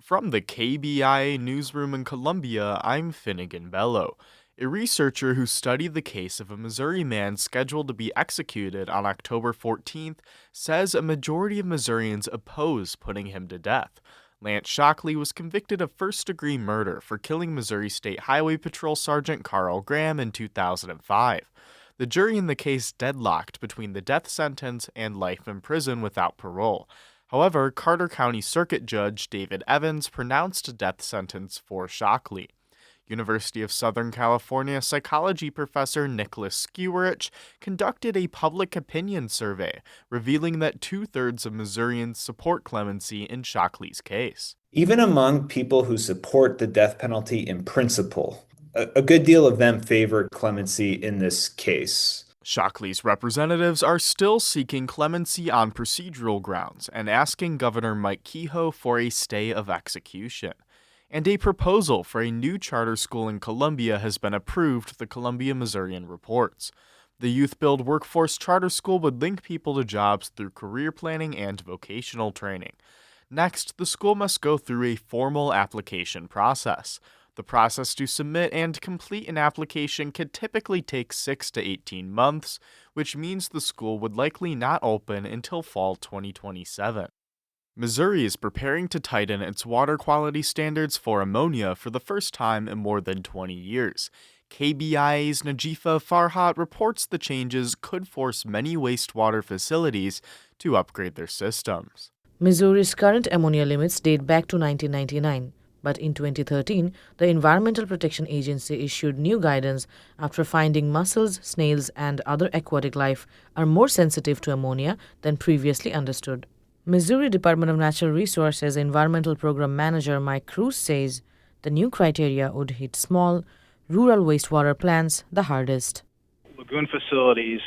From the KBIA newsroom in Columbia, I'm Finnegan Bello. A researcher who studied the case of a Missouri man scheduled to be executed on October 14th says a majority of Missourians oppose putting him to death. Lance Shockley was convicted of first-degree murder for killing Missouri State Highway Patrol Sergeant Carl Graham in 2005. The jury in the case deadlocked between the death sentence and life in prison without parole. However, Carter County Circuit Judge David Evans pronounced a death sentence for Shockley. University of Southern California psychology professor Nicholas Skewerich conducted a public opinion survey, revealing that two-thirds of Missourians support clemency in Shockley's case. Even among people who support the death penalty in principle, a good deal of them favor clemency in this case. Shockley's representatives are still seeking clemency on procedural grounds and asking Governor Mike Kehoe for a stay of execution. And a proposal for a new charter school in Columbia has been approved, the Columbia Missourian reports. The youth-build workforce charter school would link people to jobs through career planning and vocational training. Next, the school must go through a formal application process. The process to submit and complete an application can typically take 6 to 18 months, which means the school would likely not open until fall 2027. Missouri is preparing to tighten its water quality standards for ammonia for the first time in more than 20 years. KBIA's Najifa Farhat reports the changes could force many wastewater facilities to upgrade their systems. Missouri's current ammonia limits date back to 1999. But in 2013, the Environmental Protection Agency issued new guidance after finding mussels, snails, and other aquatic life are more sensitive to ammonia than previously understood. Missouri Department of Natural Resources Environmental Program Manager Mike Cruz says the new criteria would hit small, rural wastewater plants the hardest. Lagoon facilities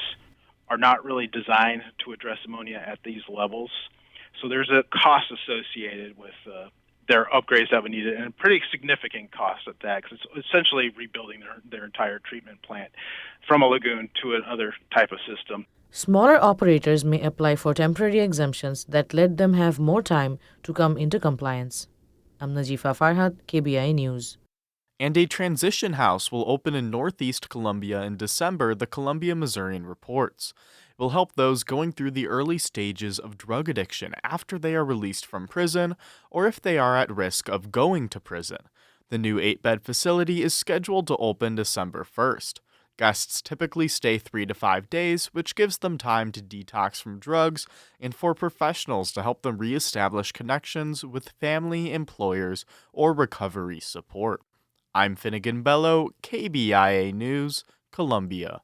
are not really designed to address ammonia at these levels, so there's a cost associated with their upgrades that we needed, and a pretty significant cost at that, because it's essentially rebuilding their entire treatment plant from a lagoon to another type of system. Smaller operators may apply for temporary exemptions that let them have more time to come into compliance. I'm Najifa Farhat, KBIA News. And a transition house will open in Northeast Columbia in December, the Columbia Missourian reports. It will help those going through the early stages of drug addiction after they are released from prison or if they are at risk of going to prison. The new 8-bed facility is scheduled to open December 1st. Guests typically stay 3 to 5 days, which gives them time to detox from drugs and for professionals to help them reestablish connections with family, employers, or recovery support. I'm Finnegan Bello, KBIA News, Columbia.